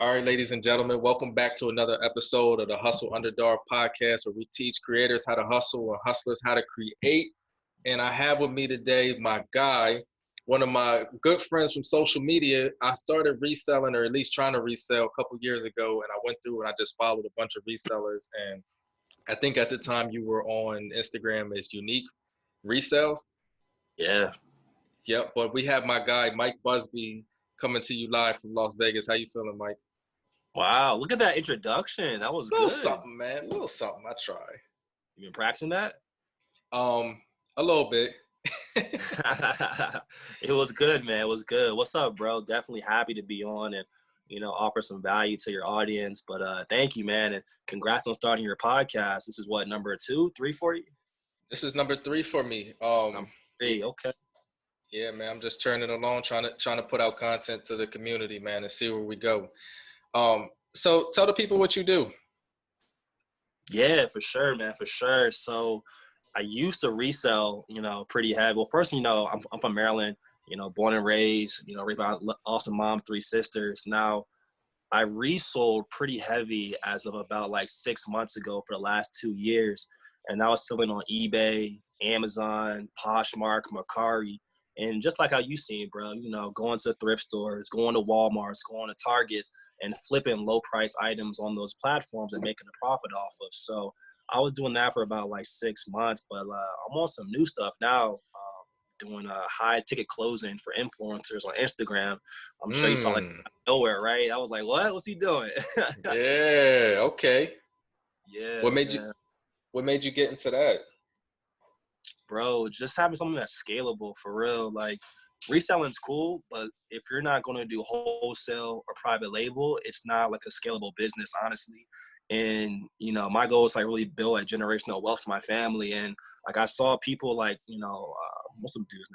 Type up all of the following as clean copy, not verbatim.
All right, ladies and gentlemen, welcome back to another episode of the Hustle Underdog podcast, where we teach creators how to hustle and hustlers how to create. And I have with me today my guy, one of my good friends from social media. I started reselling, or at least trying to resell, a couple years ago, and I went through and I just followed a bunch of resellers. And I think at the time you were on Instagram as Unique Resells. Yeah. Yep, but we have my guy Mike Busby coming to you live from Las Vegas. How you feeling, Mike? Wow. Look at that introduction. That was A little good. something, man. A little something. I try. You been practicing that? A little bit. It was good, man. It was good. What's up, bro? Definitely happy to be on and, offer some value to your audience. But thank you, man. And congrats on starting your podcast. This is what, number 2, 3 for you? This is number 3 for me. Number 3, okay. Yeah, man. I'm just turning along, trying to put out content to the community, man, and see where we go. So tell the people what you do. Yeah, for sure, man, for sure. So I used to resell, pretty heavy. Well, first, I'm from Maryland, born and raised, raised by awesome mom, 3 sisters. Now, I resold pretty heavy as of about like 6 months ago for the last 2 years. And I was selling on eBay, Amazon, Poshmark, Mercari. And just like how you seen, bro, going to thrift stores, going to Walmarts, going to Targets, and flipping low price items on those platforms and making a profit off of. So I was doing that for about like 6 months, but I'm on some new stuff now, doing a high ticket closing for influencers on Instagram. I'm sure you saw like nowhere, right? I was like, what's he doing? Yeah. Okay. Yeah. What made you get into that? Bro, just having something that's scalable for real. Like, reselling's cool, but if you're not going to do wholesale or private label, it's not like a scalable business, honestly. And, my goal is like really build a generational wealth for my family. And like, I saw people like, what's the dude's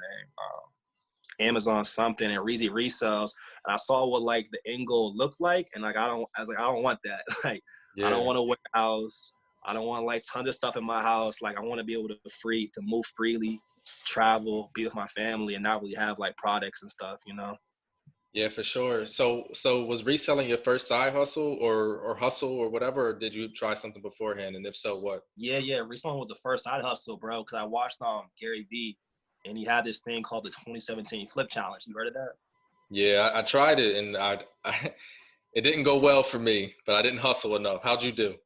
name? Amazon something and Reezy Resells. And I saw what like the end goal looked like. And like, I was like, I don't want that. Like, yeah. I don't want a warehouse. I don't want like tons of stuff in my house. Like, I want to be able to move freely, travel, be with my family, and not really have like products and stuff, Yeah, for sure. So was reselling your first side hustle or hustle or whatever, or did you try something beforehand? And if so, what? Yeah. Reselling was the first side hustle, bro. Cause I watched Gary Vee, and he had this thing called the 2017 Flip Challenge. You heard of that? Yeah, I tried it, and I it didn't go well for me, but I didn't hustle enough. How'd you do?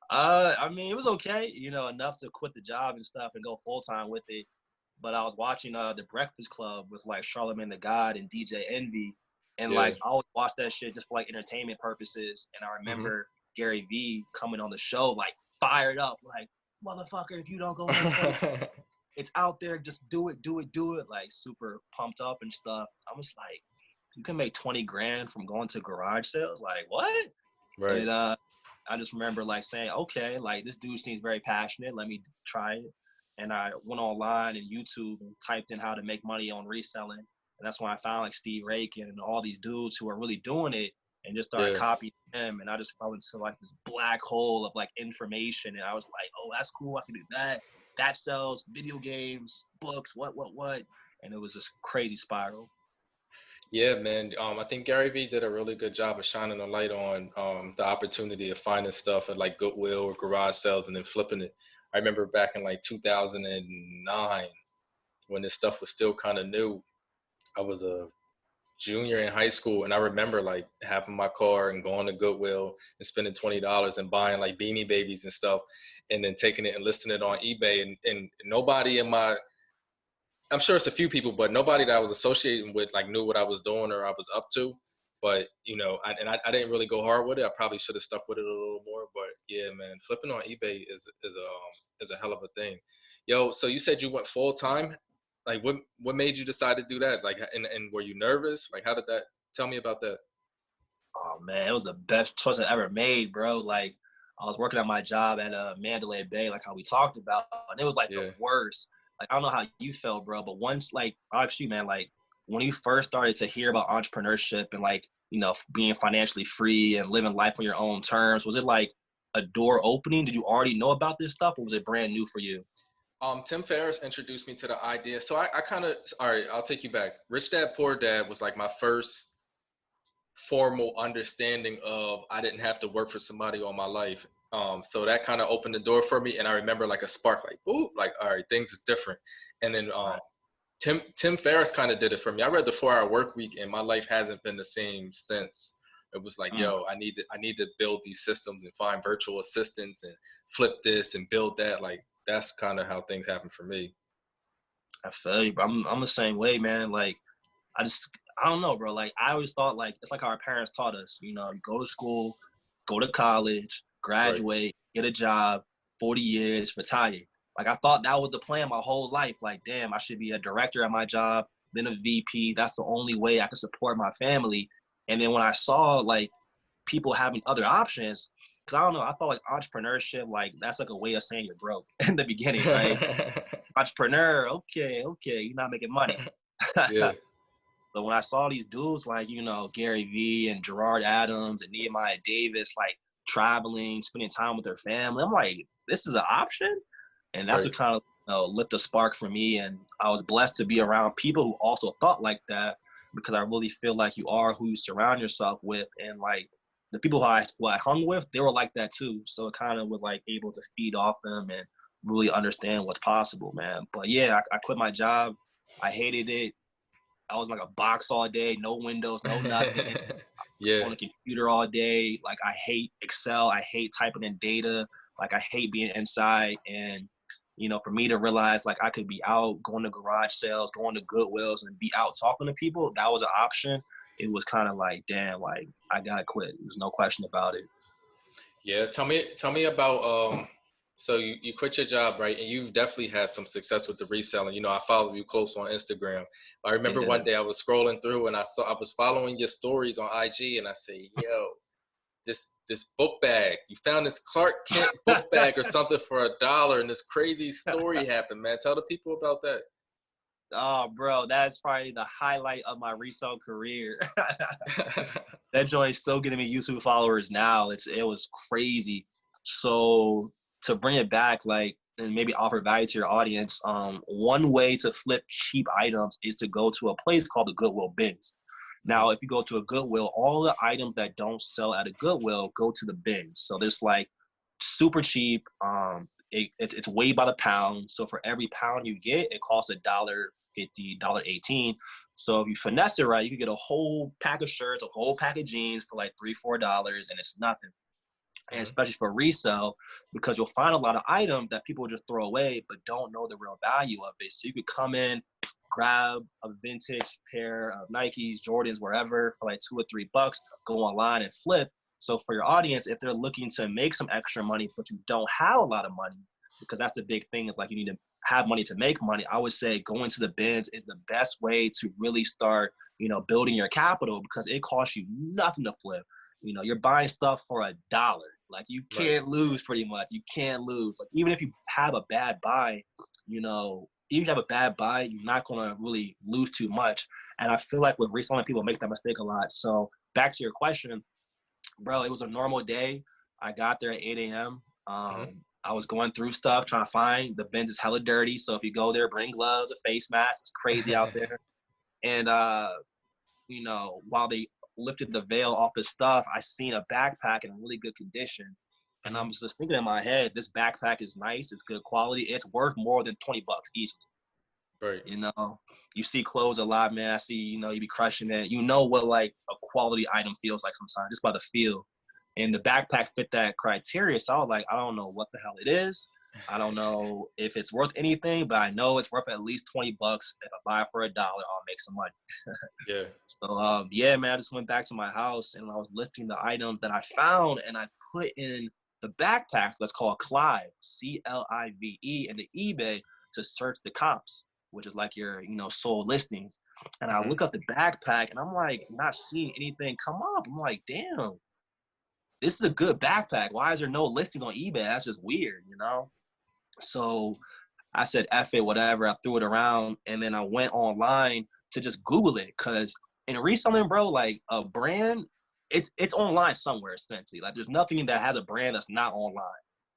I mean, it was okay, enough to quit the job and stuff and go full time with it. But I was watching The Breakfast Club with like Charlamagne the God and DJ Envy, and like I always watch that shit just for like entertainment purposes. And I remember Gary Vee coming on the show like fired up, like, motherfucker, if you don't go in, it's out there, just do it, like super pumped up and stuff. I was like, you can make 20 grand from going to garage sales, like what? Right. And I just remember like saying, okay, like this dude seems very passionate. Let me try it. And I went online and YouTube and typed in how to make money on reselling. And that's when I found like Steve Rakin and all these dudes who are really doing it, and just started copying him. And I just fell into like this black hole of like information. And I was like, oh, that's cool. I can do that. That sells video games, books, what. And it was this crazy spiral. Yeah, man. I think Gary Vee did a really good job of shining a light on the opportunity of finding stuff at like Goodwill or garage sales and then flipping it. I remember back in like 2009 when this stuff was still kind of new. I was a junior in high school, and I remember like having my car and going to Goodwill and spending $20 and buying like Beanie Babies and stuff, and then taking it and listing it on eBay. And nobody in my I'm sure it's a few people, but nobody that I was associating with like knew what I was doing or I was up to. But I didn't really go hard with it. I probably should have stuck with it a little more. But yeah, man, flipping on eBay is a hell of a thing. Yo, so you said you went full time. Like, what made you decide to do that? Like, and were you nervous? Like, how did that? Tell me about that. Oh man, it was the best choice I ever made, bro. Like, I was working at my job at Mandalay Bay, like how we talked about, and it was like the worst. Like, I don't know how you felt, bro, but once, like, actually, man, like, when you first started to hear about entrepreneurship and, like, being financially free and living life on your own terms, was it, like, a door opening? Did you already know about this stuff, or was it brand new for you? Tim Ferriss introduced me to the idea. So I kind of, all right, I'll take you back. Rich Dad, Poor Dad was, like, my first formal understanding of I didn't have to work for somebody all my life. So that kind of opened the door for me. And I remember like a spark, like, ooh, like, all right, things is different. And then Right. Tim Ferriss kind of did it for me. I read the 4 Hour Work Week, and my life hasn't been the same since. It was like, Mm, yo, I need to build these systems and find virtual assistants and flip this and build that. Like that's kind of how things happen for me. I feel you, bro. I'm the same way, man. Like, I just, I don't know, bro. Like, I always thought, like, it's like our parents taught us, you know, you go to school, go to college, Right. graduate, get a job, 40 years, retire. Like, I thought that was the plan my whole life. Like, damn, I should be a director at my job, then a VP. That's the only way I can support my family. And then when I saw, like, people having other options, because I don't know, I thought, like, entrepreneurship, like, that's like a way of saying you're broke in the beginning, right? Entrepreneur, okay, you're not making money. Yeah. So when I saw these dudes like, you know, Gary Vee and Gerard Adams and Nehemiah Davis, like traveling, spending time with their family, I'm like, this is an option? And that's Right. what kind of, you know, lit the spark for me. And I was blessed to be around people who also thought like that, because I really feel like you are who you surround yourself with. And like the people who I hung with, they were like that too. So it kind of was like able to feed off them and really understand what's possible, man. But yeah, I quit my job. I hated it. I was like a box all day, no windows, no nothing, Yeah. on the computer all day. Like I hate Excel. I hate typing in data. Like I hate being inside. And, you know, for me to realize like I could be out going to garage sales, going to Goodwills and be out talking to people, that was an option. It was kind of like, damn, like I gotta quit. There's no question about it. Yeah. Tell me about so you quit your job, right? And you definitely had some success with the reselling. You know, I follow you close on Instagram. I remember Yeah. one day I was scrolling through and I was following your stories on IG and I say, yo, this book bag. You found this Clark Kent book bag or something for $1 and this crazy story happened, man. Tell the people about that. Oh, bro, that's probably the highlight of my resale career. That joint's still getting me YouTube followers now. It was crazy. So to bring it back, like, and maybe offer value to your audience, one way to flip cheap items is to go to a place called the Goodwill bins. Now, if you go to a Goodwill, all the items that don't sell at a Goodwill go to the bins. So there's like super cheap. It's weighed by the pound. So for every pound you get, it costs $1.50, $1.18. So if you finesse it right, you can get a whole pack of shirts, a whole pack of jeans for like $3, $4, and it's nothing. And Mm-hmm. especially for resale, because you'll find a lot of items that people just throw away but don't know the real value of it. So you could come in, grab a vintage pair of Nikes, Jordans, wherever for like $2 or $3, go online and flip. So for your audience, if they're looking to make some extra money, but you don't have a lot of money, because that's the big thing, is like you need to have money to make money. I would say going to the bins is the best way to really start, you know, building your capital, because it costs you nothing to flip. You know, you're buying stuff for $1. Like you Right. can't lose pretty much. You can't lose. Like even if you have a bad buy, you know, even if you have a bad buy, you're not going to really lose too much. And I feel like with reselling, people make that mistake a lot. So back to your question, bro, it was a normal day. I got there at 8 a.m. Mm-hmm. I was going through stuff, trying to find the bins is hella dirty. So if you go there, bring gloves, a face mask. It's crazy out there. And, you know, while they lifted the veil off the stuff, I seen a backpack in really good condition. And Mm-hmm. I'm just thinking in my head, this backpack is nice. It's good quality. It's worth more than $20 easily. Right. You know, you see clothes a lot, man. I see, you know, you be crushing it. You know what like a quality item feels like sometimes, just by the feel. And the backpack fit that criteria. So I was like, I don't know what the hell it is. I don't know if it's worth anything, but I know it's worth at least $20. If I buy it for $1, I'll make some money. Yeah. So yeah, man, I just went back to my house and I was listing the items that I found, and I put in the backpack that's called Clive, Clive, in the eBay to search the comps, which is like your, you know, sold listings. And I Mm-hmm. look up the backpack and I'm like not seeing anything come up. I'm like, damn, this is a good backpack. Why is there no listings on eBay? That's just weird, you know? So I said, F it, whatever. I threw it around and then I went online to just Google it. Cause in reselling, bro, like a brand, it's online somewhere essentially. Like there's nothing that has a brand that's not online.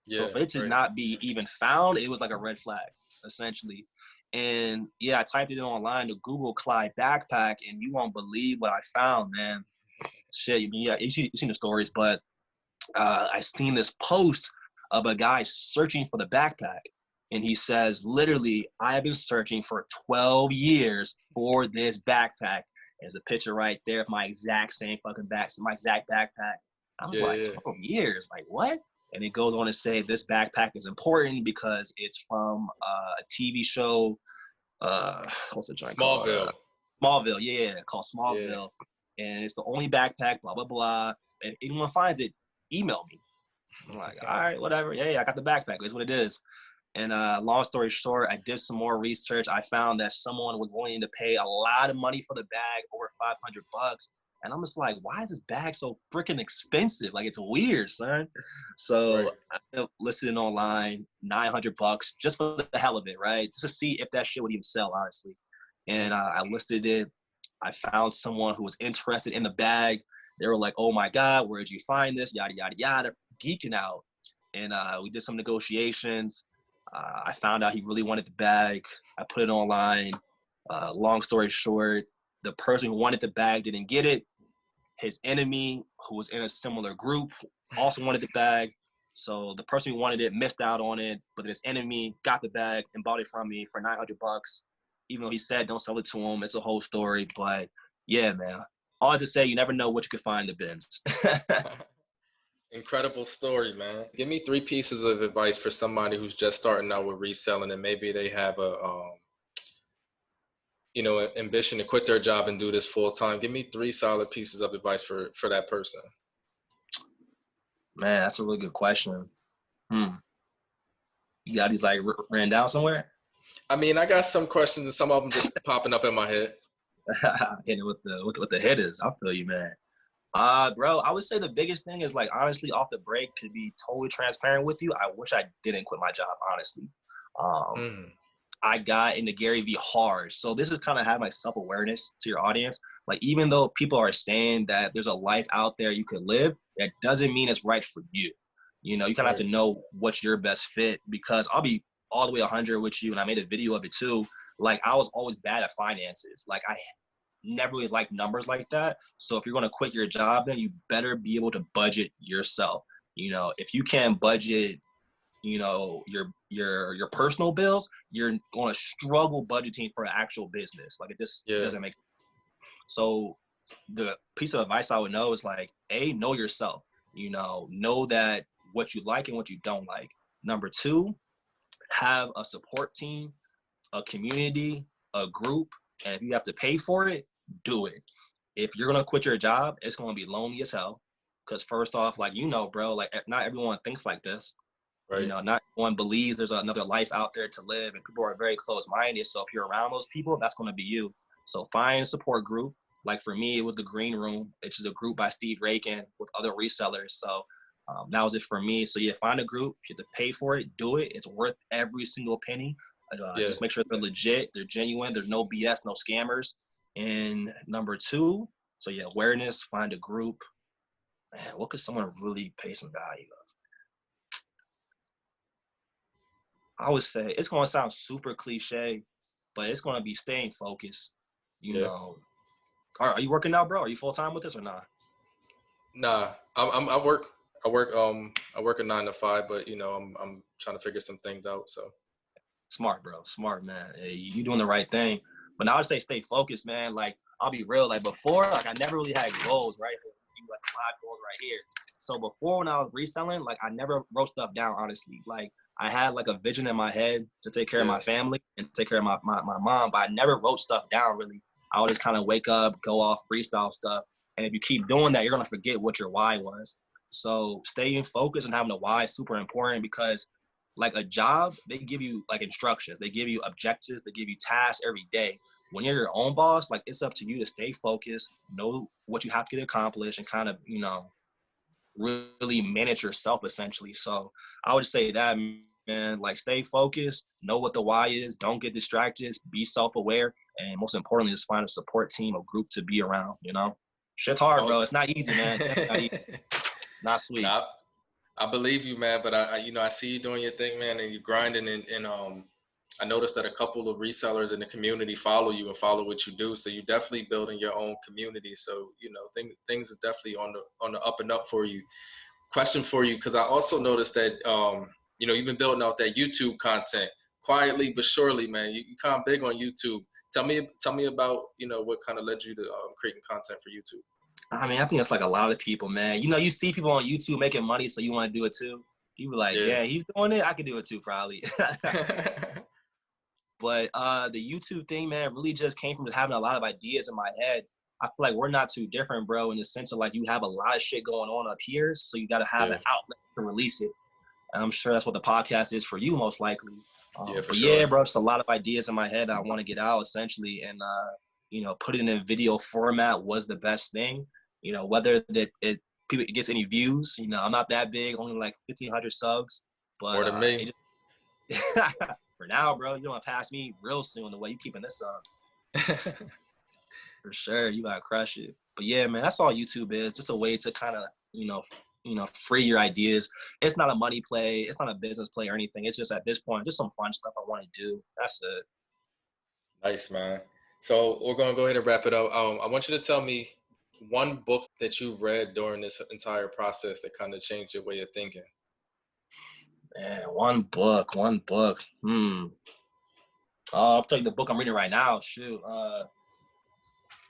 So Yeah. for it to Right. not be even found, it was like a red flag, essentially. And yeah, I typed it in online to Google Clyde backpack, and you won't believe what I found, man. shit, yeah, you seen the stories, but I seen this post of a guy searching for the backpack. And he says, literally, I have been searching for 12 years for this backpack. There's a picture right there of my exact same fucking my exact backpack. I was like, Yeah. 12 years? Like, what? And it goes on to say this backpack is important because it's from a TV show. What's the joint called? Smallville. Smallville, yeah, called Yeah. Smallville. And it's the only backpack, blah, blah, blah. If anyone finds it, email me. I'm like, all right, whatever. Yeah, I got the backpack. It's what it is. And long story short, I did some more research. I found that someone was willing to pay a lot of money for the bag, over $500. And I'm just like, why is this bag so freaking expensive? Like, it's weird, son. So Right. I listed it online, $900 just for the hell of it, right? Just to see if that shit would even sell, honestly. And I listed it. I found someone who was interested in the bag. They were like, oh my God, where did you find this? Yada, yada, yada, geeking out. And we did some negotiations. I found out he really wanted the bag. I put it online. Long story short, the person who wanted the bag didn't get it. His enemy, who was in a similar group, also wanted the bag. So the person who wanted it missed out on it, but his enemy got the bag and bought it from me for $900. Even though he said don't sell it to him, it's a whole story. But yeah, man. All I have to say, you never know what you could find in the bins. Incredible story, man. Give me 3 pieces of advice for somebody who's just starting out with reselling and maybe they have a ambition to quit their job and do this full time. Give me 3 solid pieces of advice for that person. Man, that's a really good question. You got these like ran down somewhere? I mean, I got some questions and some of them just popping up in my head. Hitting with the hitters. I feel you, man. Bro, I would say the biggest thing is like honestly off the break, to be totally transparent with you, I wish I didn't quit my job, honestly. I got into Gary Vee hard. So this is kind of have my self-awareness to your audience. Like, even though people are saying that there's a life out there you could live, that doesn't mean it's right for you. You know, you kind of have to know what's your best fit, because I'll be all the way 100 with you. And I made a video of it too. Like, I was always bad at finances. Like, I never really liked numbers like that. So if you're going to quit your job, then you better be able to budget yourself. You know, if you can't budget, you know, your personal bills, you're going to struggle budgeting for an actual business. Like, it just doesn't make sense. So the piece of advice I would know is like, know yourself. You know that what you like and what you don't like. Number 2, have a support team, a community, a group, and if you have to pay for it, do it. If you're going to quit your job, it's going to be lonely as hell. Because first off, like, bro, like, not everyone thinks like this. Right. You know, not everyone believes there's another life out there to live, and people are very close-minded. So if you're around those people, that's going to be you. So find a support group. Like for me, it was the Green Room, which is a group by Steve Rakin with other resellers. So that was it for me. So yeah, find a group. If you have to pay for it, do it. It's worth every single penny. Just make sure they're legit, they're genuine, there's no BS, no scammers. And number 2, so yeah, awareness, find a group. Man, what could someone really pay some value of? I would say it's going to sound super cliche, but it's going to be staying focused. You know, are you working out, bro? Are you full time with this or not? Nah, I work a 9 to 5, but I'm trying to figure some things out. So smart, bro, smart, man. Hey, you doing the right thing. But now I would say stay focused, man. Like, I'll be real. Like, before, like, I never really had goals, right? Like 5 goals right here. So before, when I was reselling, like, I never wrote stuff down, honestly. Like, I had like a vision in my head to take care of my family and take care of my mom, but I never wrote stuff down, really. I would just kind of wake up, go off, freestyle stuff. And if you keep doing that, you're going to forget what your why was. So staying focused and having a why is super important, because like a job, they give you like instructions, they give you objectives, they give you tasks every day. When you're your own boss, like, it's up to you to stay focused, know what you have to get accomplished, and kind of, really manage yourself essentially. So I would say that, man, like, stay focused, know what the why is, don't get distracted, be self-aware, and most importantly, just find a support team, a group to be around. Shit's hard, bro. It's not easy, man. It's not easy. Not sweet. I believe you, man, but I see you doing your thing, man, and you're grinding, and I noticed that a couple of resellers in the community follow you and follow what you do. So you're definitely building your own community. So, you know, things are definitely on the up and up for you. Question for you, because I also noticed that, you know, you've been building out that YouTube content quietly but surely, man. You kind of big on YouTube. Tell me about, you know, what kind of led you to creating content for YouTube. I mean, I think it's like a lot of people, man. You know, you see people on YouTube making money, so you want to do it too. You were like, Yeah. yeah, he's doing it. I could do it too, probably. But the YouTube thing, man, really just came from having a lot of ideas in my head. I feel like we're not too different, bro, in the sense of like you have a lot of shit going on up here, so you got to have Yeah. an outlet to release it. And I'm sure that's what the podcast is for you, most likely. Yeah, for But sure. yeah, bro, just a lot of ideas in my head I want to get out essentially, and you know, put it in a video format was the best thing. You know, whether it gets any views. You know, I'm not that big, only like 1,500 subs, More but than me. it just, for now, bro, you don't want to pass me real soon the way you keeping this up. For sure, you gotta crush it. But yeah, man, that's all YouTube is. Just a way to kind of, free your ideas. It's not a money play. It's not a business play or anything. It's just at this point, just some fun stuff I want to do. That's it. Nice, man. So we're gonna go ahead and wrap it up. I want you to tell me one book that you read during this entire process that kind of changed your way of thinking. Man, one book. I'll tell you the book I'm reading right now. Shoot. All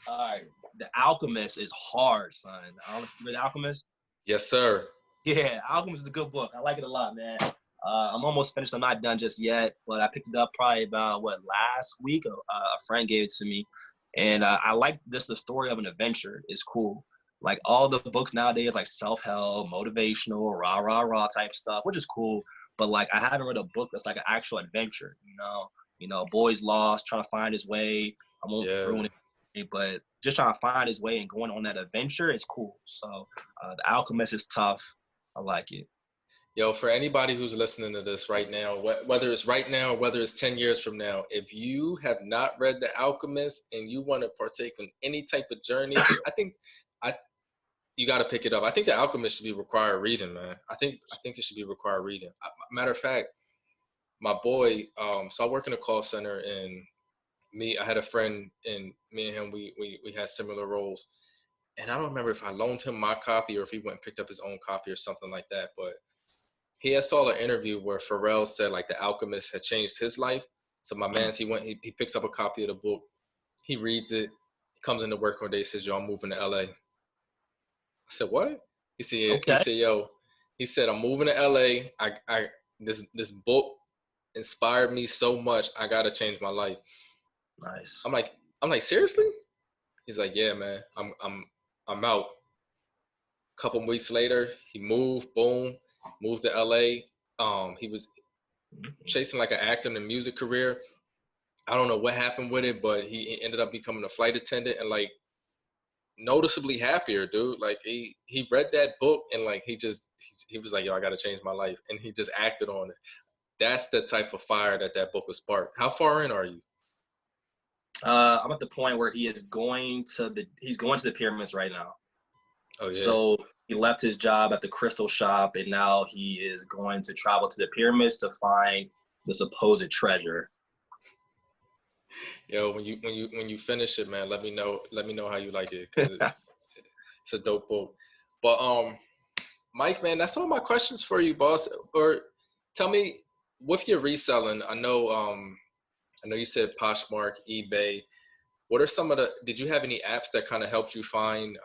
right. The Alchemist is hard, son. I don't know if you read The Alchemist. Yes, sir. Yeah, Alchemist is a good book. I like it a lot, man. I'm almost finished. I'm not done just yet, but I picked it up probably about last week. A friend gave it to me, and I like this. The story of an adventure is cool. Like all the books nowadays, like self-help, motivational, rah rah rah type stuff, which is cool. But like I haven't read a book that's like an actual adventure. A boy's lost, trying to find his way. I won't Yeah. ruin it, but just trying to find his way and going on that adventure is cool. So The Alchemist is tough. I like it. Yo, for anybody who's listening to this right now, whether it's right now or whether it's 10 years from now, if you have not read The Alchemist and you want to partake in any type of journey, I think you got to pick it up. I think The Alchemist should be required reading, man. I think it should be required reading. Matter of fact, my boy, so I work in a call center, and I had a friend, and me and him, we had similar roles. And I don't remember if I loaned him my copy or if he went and picked up his own copy or something like that, but he had saw an interview where Pharrell said like The Alchemist had changed his life. So my man's, he picks up a copy of the book, he reads it, he comes into work one day, says, yo, I'm moving to LA. I said, what? Okay. He said, yo, he said, I'm moving to LA. This book inspired me so much. I gotta change my life. Nice. I'm like, seriously? He's like, yeah, man, I'm out. A couple weeks later, he moved to LA. He was chasing like an acting and music career. I don't know what happened with it, but he ended up becoming a flight attendant and like noticeably happier, dude. Like he read that book and like he was like, yo, I gotta change my life, and he just acted on it. That's the type of fire that book was sparked. How far in are you? I'm at the point where he's going to the pyramids right now. Oh yeah. So he left his job at the crystal shop, and now he is going to travel to the pyramids to find the supposed treasure. Yo, when you finish it, man, let me know how you like it, because it's a dope book. But Mike, man, that's all my questions for you, boss. Or tell me, with your reselling, I know you said Poshmark, eBay. What are did you have any apps that kind of helped you find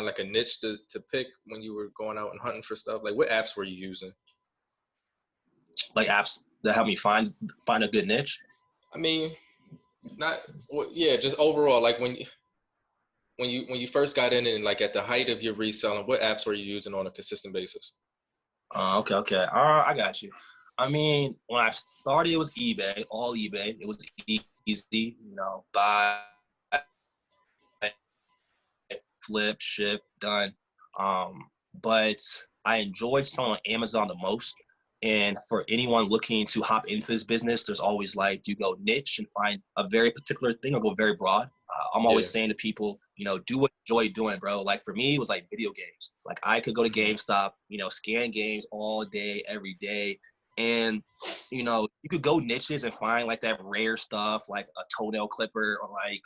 like a niche to pick when you were going out and hunting for stuff? Like, what apps were you using? Like apps that help me find a good niche? I mean, just overall, like when you first got in and like at the height of your reselling, what apps were you using on a consistent basis? Okay. I got you. I mean, when I started, it was eBay, all eBay. It was easy, buy, flip, ship, done. But I enjoyed selling on Amazon the most. And for anyone looking to hop into this business, there's always like, do you go niche and find a very particular thing or go very broad? I'm always saying to people, do what you enjoy doing, bro. Like for me, it was like video games. Like I could go to GameStop, scan games all day, every day, And, you know, you could go niches and find like that rare stuff, like a toenail clipper or like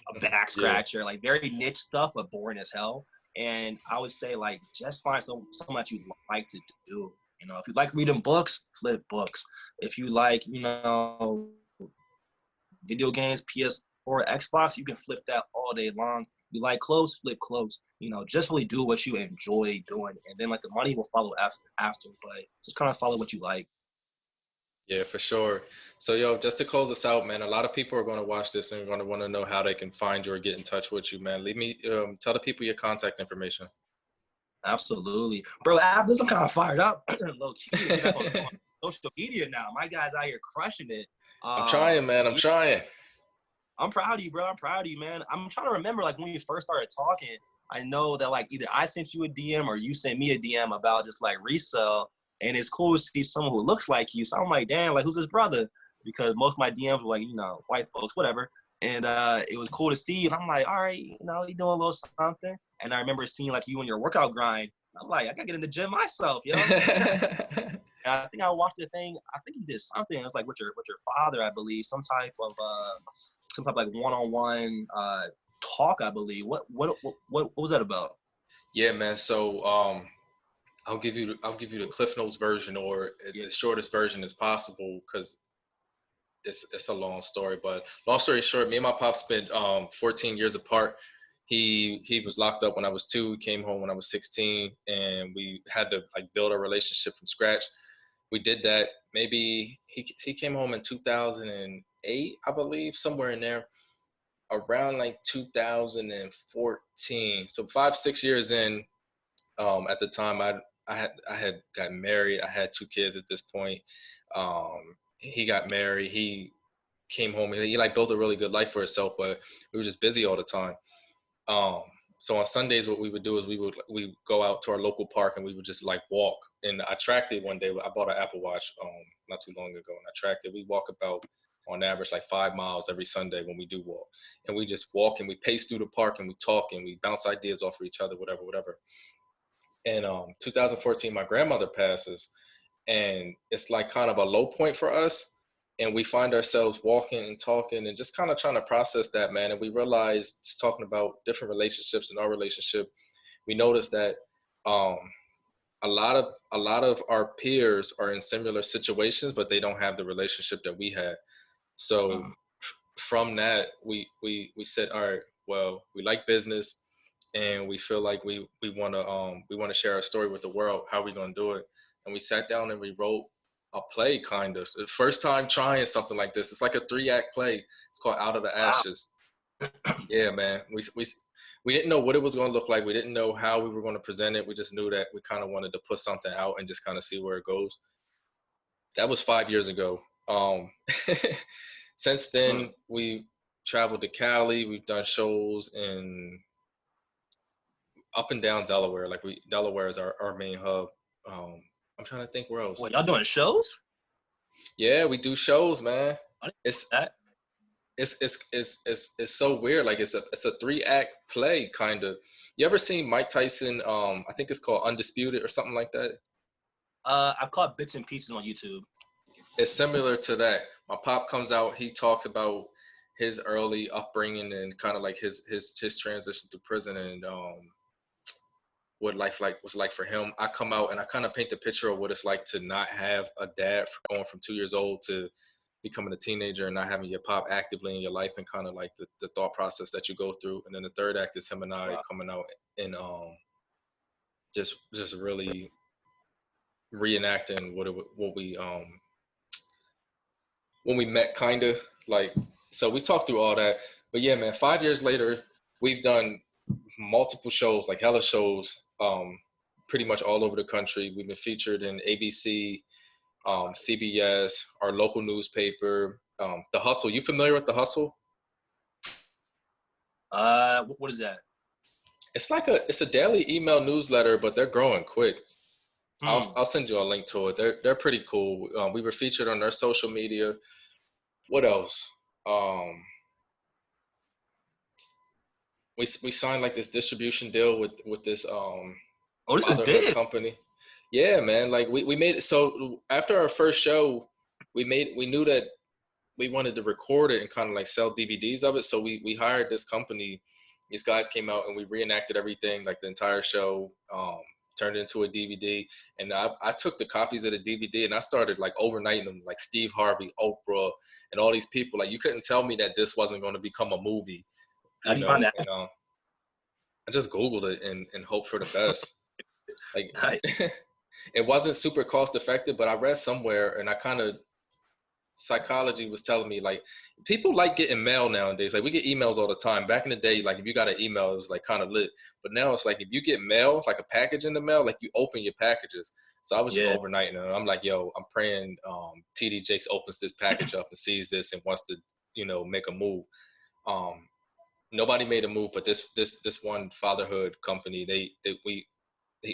a back Yeah. scratcher, like very niche stuff, but boring as hell. And I would say like just find something that you like to do. You know, if you like reading books, flip books. If you like, you know, video games, PS4, Xbox, you can flip that all day long. You like clothes, flip clothes. You know, just really do what you enjoy doing, and then like the money will follow after. But just kind of follow what you like. Yeah, for sure. So, yo, just to close us out, man, a lot of people are going to watch this and going to want to know how they can find you or get in touch with you, man. Leave me, tell the people your contact information. Absolutely, bro. After this, I'm kind of fired up, low key, to get back on social media now. My guy's out here crushing it. I'm trying, man. I'm Yeah, trying. I'm proud of you, bro. I'm proud of you, man. I'm trying to remember like when we first started talking. I know that like either I sent you a DM or you sent me a DM about just like resell, and it's cool to see someone who looks like you. So I'm like, damn, like who's his brother? Because most of my DMs were like, you know, white folks, whatever. And it was cool to see you. And I'm like, all right, you know, you doing a little something. And I remember seeing like you in your workout grind. I'm like, I gotta get in the gym myself, yo. And I think I watched the thing. I think you did something. It was like with your father, I believe, some type of like one-on-one talk, I believe. What was that about? Yeah, man. So, I'll give you the Cliff Notes version or the shortest version as possible because it's a long story. But long story short, me and my pop spent 14 years apart. He was locked up when I was 2. He came home when I was 16, and we had to like build a relationship from scratch. We did that. Maybe he came home in 2008, I believe, somewhere in there, around like 2014. So 5-6 years in. At the time, I had gotten married. I had 2 kids at this point. He got married. He came home. He like built a really good life for himself, but we were just busy all the time. Um, so on Sundays, what we would do is we go out to our local park and we would just like walk. And I tracked it one day. I bought an Apple Watch not too long ago, and I tracked it. We walk about on average like 5 miles every Sunday when we do walk, and we just walk and we pace through the park and we talk and we bounce ideas off of each other, whatever, whatever. In 2014, my grandmother passes, and it's like kind of a low point for us. And we find ourselves walking and talking and just kind of trying to process that, man. And we realized, just talking about different relationships in our relationship, we noticed that um, a lot of our peers are in similar situations, but they don't have the relationship that we had. So from that, we said, all right, well, we like business, and we feel like we want to share our story with the world. How are we gonna do it? And we sat down and we wrote a play, kind of. The first time trying something like this. It's like a 3-act play. It's called Out of the Wow. Ashes. Yeah, man. We didn't know what it was going to look like. We didn't know how we were going to present it. We just knew that we kind of wanted to put something out and just kind of see where it goes. That was 5 years ago. Since then, we traveled to Cali. We've done shows in up and down Delaware. Like Delaware is our main hub. I'm trying to think where else. What, y'all doing shows? Yeah, we do shows, man. I didn't It's know that. it's so weird. Like it's a 3-act play, kind of. You ever seen Mike Tyson? I think it's called Undisputed or something like that. I've caught bits and pieces on YouTube. It's similar to that. My pop comes out. He talks about his early upbringing and kind of like his transition to prison and what life like was like for him. I come out and I kind of paint the picture of what it's like to not have a dad, going from 2 years old to becoming a teenager and not having your pop actively in your life, and kind of like the thought process that you go through. And then the third act is him and I Wow. coming out and just really reenacting what we when we met, kind of like. So we talked through all that. But yeah, man, 5 years later, we've done multiple shows, like hella shows, pretty much all over the country. We've been featured in ABC, CBS, our local newspaper, The Hustle. You familiar with The Hustle? What is that? It's a daily email newsletter, but they're growing quick. Hmm. I'll send you a link to it. They're pretty cool. We were featured on their social media. What else? We signed like this distribution deal with this Oh, this is fatherhood big. company. Yeah, man. Like we made it. So after our first show, we knew that we wanted to record it and kind of like sell DVDs of it. So we hired this company. These guys came out and we reenacted everything, like the entire show, turned it into a DVD. And I took the copies of the DVD and I started like overnighting them, like Steve Harvey, Oprah, and all these people. Like you couldn't tell me that this wasn't going to become a movie, How you do you find know. that? And I just Googled it and hoped for the best. Like Nice. it wasn't super cost effective, but I read somewhere and I kind of psychology was telling me like people like getting mail nowadays. Like we get emails all the time. Back in the day, like if you got an email, it was like kind of lit. But now it's like if you get mail, like a package in the mail, like you open your packages. So I was just Yeah. overnighting and I'm like, yo, I'm praying TD Jakes opens this package up and sees this and wants to, make a move. Nobody made a move, but this one fatherhood company, they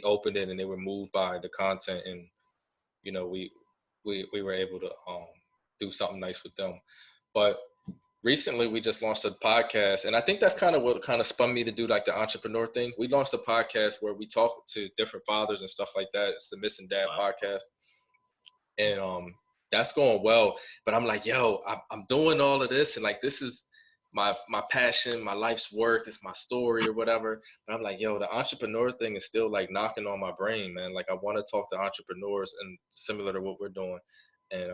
opened it and they were moved by the content, and we were able to do something nice with them. But recently we just launched a podcast, and I think that's kind of what kind of spun me to do like the entrepreneur thing. We launched a podcast where we talk to different fathers and stuff like that. It's the Missing Dad podcast, and that's going well. But I'm like, yo, I'm doing all of this, and like this is my passion, my life's work, it's my story or whatever. But I'm like, yo, the entrepreneur thing is still like knocking on my brain, man. Like I want to talk to entrepreneurs and similar to what we're doing. And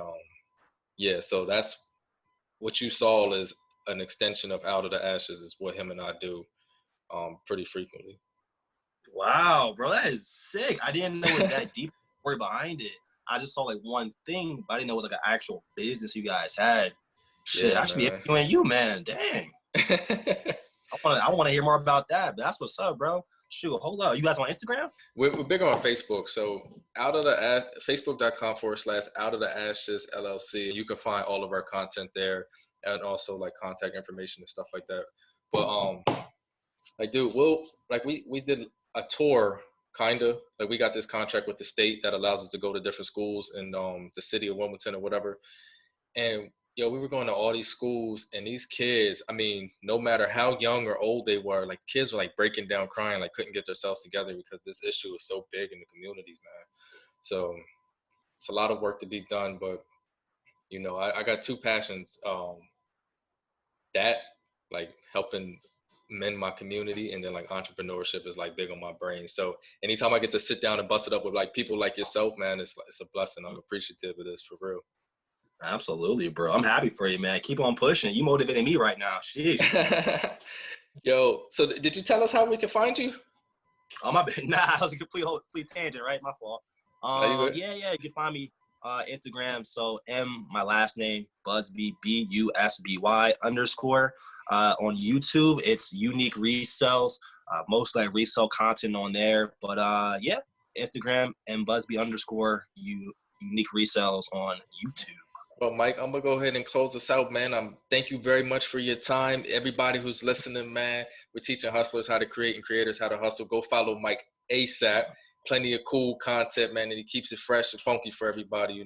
yeah, so that's what you saw is an extension of Out of the Ashes is what him and I do pretty frequently. Wow, bro, that is sick. I didn't know it was that deep story behind it. I just saw like one thing, but I didn't know it was like an actual business you guys had. Shit, Yeah, I should be man. interviewing you, man. Dang. I want to hear more about that. But that's what's up, bro. Shoot, hold up. You guys on Instagram? We're big on Facebook. So Facebook.com/Out of the Ashes LLC. You can find all of our content there and also like contact information and stuff like that. But like dude, we did a tour kind of like we got this contract with the state that allows us to go to different schools in the city of Wilmington or whatever. And we were going to all these schools, and these kids, I mean, no matter how young or old they were, like kids were like breaking down crying, like couldn't get themselves together because this issue is so big in the communities, man. So it's a lot of work to be done, but I got two passions. That like helping mend my community, and then like entrepreneurship is like big on my brain. So anytime I get to sit down and bust it up with like people like yourself, man, it's a blessing. I'm appreciative of this for real. Absolutely, bro. I'm happy for you, man. Keep on pushing. You motivating me right now. Sheesh. Yo, so did you tell us how we can find you? Oh, my bad. Nah, I was a complete tangent, right? My fault. Are you good? Yeah. You can find me Instagram. So my last name, Busby, BUSBY _. On YouTube, it's Unique Resells. Mostly I resell content on there. But yeah, Instagram and Busby _ Unique Resells on YouTube. Well, Mike, I'm gonna go ahead and close this out, man. Thank you very much for your time. Everybody who's listening, man, we're teaching hustlers how to create and creators how to hustle. Go follow Mike ASAP. Plenty of cool content, man, and he keeps it fresh and funky for everybody,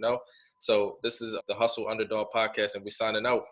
So this is the Hustle Underdog Podcast, and we're signing out.